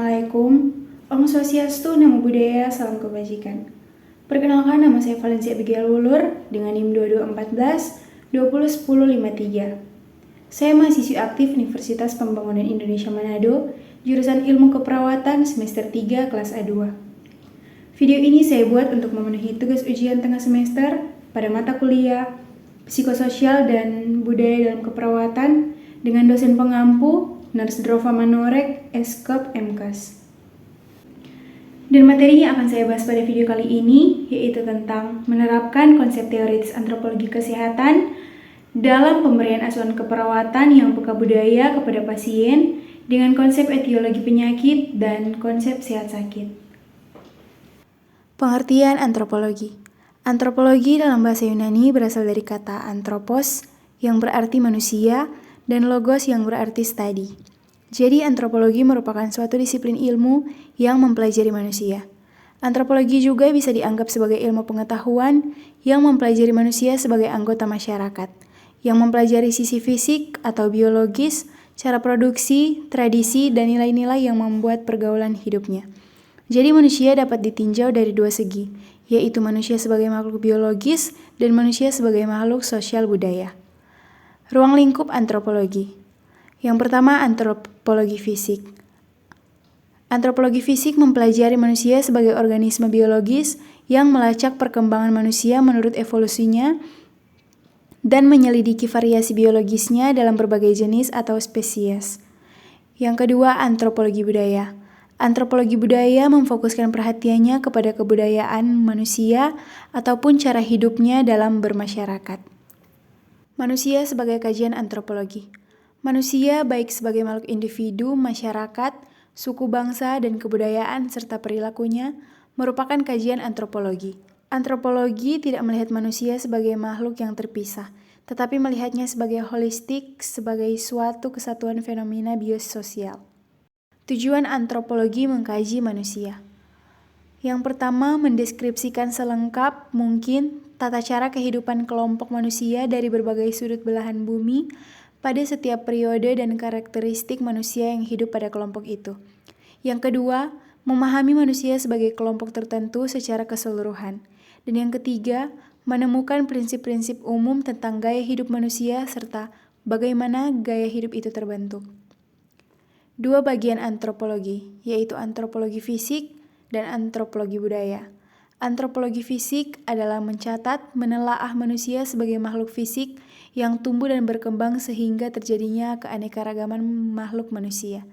Assalamualaikum. Om Swastiastu, Namo Buddhaya, Salam Kebajikan. Perkenalkan, nama saya Valencia Abigail Wulur dengan NIM 2214 201053. Saya mahasiswi aktif Universitas Pembangunan Indonesia Manado, jurusan Ilmu Keperawatan semester 3 kelas A2. Video ini saya buat untuk memenuhi tugas ujian tengah semester pada mata kuliah Psikososial dan Budaya dalam Keperawatan dengan dosen pengampu Nurse Drova Manorek, Eskop MKes. Dan materi yang akan saya bahas pada video kali ini yaitu tentang menerapkan konsep teoritis antropologi kesehatan dalam pemberian asuhan keperawatan yang peka budaya kepada pasien dengan konsep etiologi penyakit dan konsep sehat sakit. Pengertian antropologi. Antropologi dalam bahasa Yunani berasal dari kata anthropos yang berarti manusia dan logos yang berarti study. Jadi antropologi merupakan suatu disiplin ilmu yang mempelajari manusia. Antropologi juga bisa dianggap sebagai ilmu pengetahuan yang mempelajari manusia sebagai anggota masyarakat, yang mempelajari sisi fisik atau biologis, cara produksi, tradisi, dan nilai-nilai yang membuat pergaulan hidupnya. Jadi manusia dapat ditinjau dari dua segi, yaitu manusia sebagai makhluk biologis dan manusia sebagai makhluk sosial budaya. Ruang lingkup antropologi. Yang pertama, antropologi fisik. Antropologi fisik mempelajari manusia sebagai organisme biologis yang melacak perkembangan manusia menurut evolusinya dan menyelidiki variasi biologisnya dalam berbagai jenis atau spesies. Yang kedua, antropologi budaya. Antropologi budaya memfokuskan perhatiannya kepada kebudayaan manusia ataupun cara hidupnya dalam bermasyarakat. Manusia sebagai kajian antropologi. Manusia baik sebagai makhluk individu, masyarakat, suku bangsa, dan kebudayaan serta perilakunya merupakan kajian antropologi. Antropologi tidak melihat manusia sebagai makhluk yang terpisah, tetapi melihatnya sebagai holistik, sebagai suatu kesatuan fenomena biososial. Tujuan antropologi mengkaji manusia. Yang pertama, mendeskripsikan selengkap mungkin tata cara kehidupan kelompok manusia dari berbagai sudut belahan bumi pada setiap periode dan karakteristik manusia yang hidup pada kelompok itu. Yang kedua, memahami manusia sebagai kelompok tertentu secara keseluruhan. Dan yang ketiga, menemukan prinsip-prinsip umum tentang gaya hidup manusia serta bagaimana gaya hidup itu terbentuk. Dua bagian antropologi, yaitu antropologi fisik dan antropologi budaya. Antropologi fisik adalah mencatat, menelaah manusia sebagai makhluk fisik yang tumbuh dan berkembang sehingga terjadinya keanekaragaman makhluk manusia.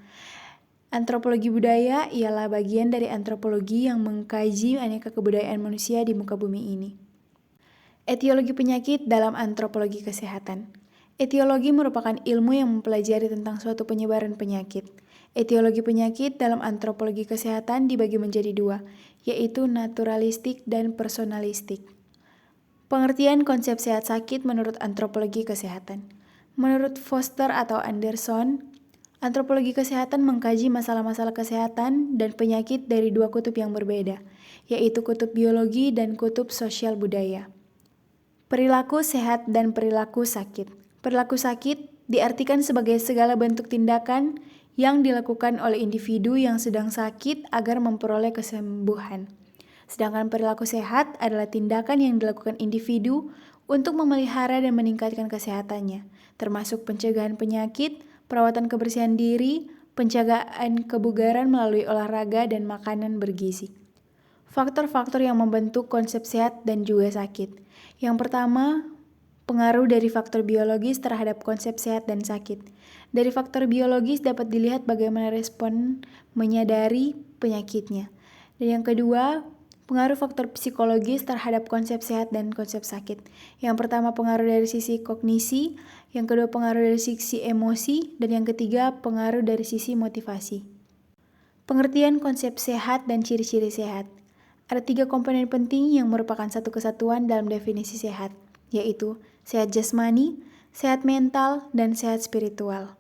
Antropologi budaya ialah bagian dari antropologi yang mengkaji aneka kebudayaan manusia di muka bumi ini. Etiologi penyakit dalam antropologi kesehatan. Etiologi merupakan ilmu yang mempelajari tentang suatu penyebaran penyakit. Etiologi penyakit dalam antropologi kesehatan dibagi menjadi dua, yaitu naturalistik dan personalistik. Pengertian konsep sehat sakit menurut antropologi kesehatan. Menurut Foster atau Anderson, antropologi kesehatan mengkaji masalah-masalah kesehatan dan penyakit dari dua kutub yang berbeda, yaitu kutub biologi dan kutub sosial budaya. Perilaku sehat dan perilaku sakit. Perilaku sakit diartikan sebagai segala bentuk tindakan yang dilakukan oleh individu yang sedang sakit agar memperoleh kesembuhan. Sedangkan perilaku sehat adalah tindakan yang dilakukan individu untuk memelihara dan meningkatkan kesehatannya, termasuk pencegahan penyakit, perawatan kebersihan diri, pencegahan kebugaran melalui olahraga dan makanan bergizi. Faktor-faktor yang membentuk konsep sehat dan juga sakit. Yang pertama, pengaruh dari faktor biologis terhadap konsep sehat dan sakit. Dari faktor biologis dapat dilihat bagaimana respon menyadari penyakitnya. Dan yang kedua, pengaruh faktor psikologis terhadap konsep sehat dan konsep sakit. Yang pertama, pengaruh dari sisi kognisi, yang kedua pengaruh dari sisi emosi, dan yang ketiga pengaruh dari sisi motivasi. Pengertian konsep sehat dan ciri-ciri sehat. Ada 3 komponen penting yang merupakan satu kesatuan dalam definisi sehat, yaitu sehat jasmani, sehat mental, dan sehat spiritual.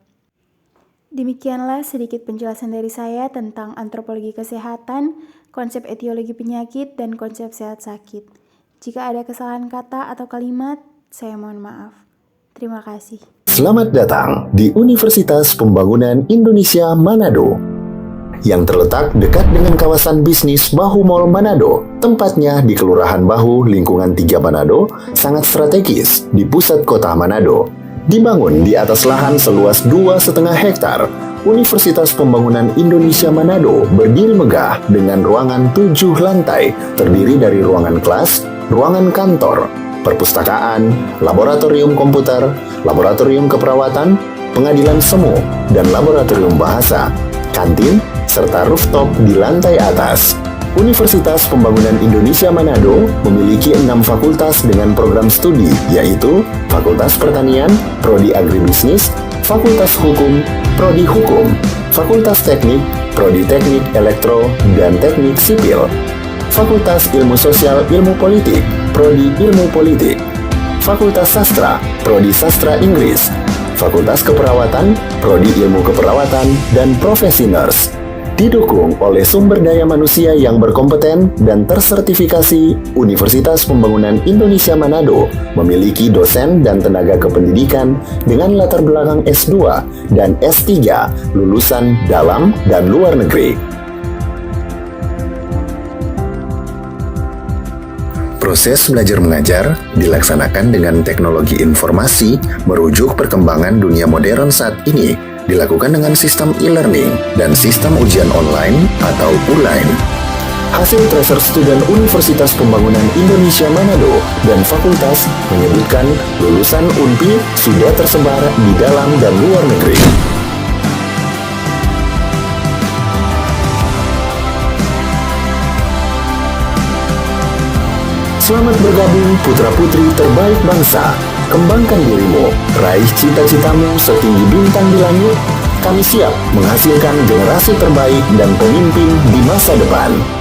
Demikianlah sedikit penjelasan dari saya tentang antropologi kesehatan, konsep etiologi penyakit, dan konsep sehat sakit. Jika ada kesalahan kata atau kalimat, saya mohon maaf. Terima kasih. Selamat datang di Universitas Pembangunan Indonesia Manado. yang terletak dekat dengan kawasan bisnis Bahu Mall Manado. Tempatnya di Kelurahan Bahu, lingkungan 3 Manado, sangat strategis di pusat kota Manado. Dibangun di atas lahan seluas 2,5 hektar, Universitas Pembangunan Indonesia Manado berdiri megah dengan ruangan 7 lantai, terdiri dari ruangan kelas, ruangan kantor, perpustakaan, laboratorium komputer, laboratorium keperawatan, pengadilan semu, dan laboratorium bahasa, kantin, serta rooftop di lantai atas. Universitas Pembangunan Indonesia Manado memiliki 6 fakultas dengan program studi, yaitu Fakultas Pertanian, Prodi Agribisnis, Fakultas Hukum, Prodi Hukum, Fakultas Teknik, Prodi Teknik Elektro dan Teknik Sipil, Fakultas Ilmu Sosial Ilmu Politik, Prodi Ilmu Politik, Fakultas Sastra, Prodi Sastra Inggris, Fakultas Keperawatan, Prodi Ilmu Keperawatan, dan Profesi Nurse. Didukung oleh sumber daya manusia yang berkompeten dan tersertifikasi, Universitas Pembangunan Indonesia Manado memiliki dosen dan tenaga kependidikan dengan latar belakang S2 dan S3 lulusan dalam dan luar negeri. Proses belajar mengajar dilaksanakan dengan teknologi informasi merujuk perkembangan dunia modern saat ini, dilakukan dengan sistem e-learning dan sistem ujian online atau ULAIN. Hasil tracer student Universitas Pembangunan Indonesia Manado dan fakultas menyebutkan lulusan UNPI sudah tersebar di dalam dan luar negeri. Selamat bergabung putra-putri terbaik bangsa. Kembangkan dirimu, raih cita-citamu setinggi bintang di langit. Kami siap menghasilkan generasi terbaik dan pemimpin di masa depan.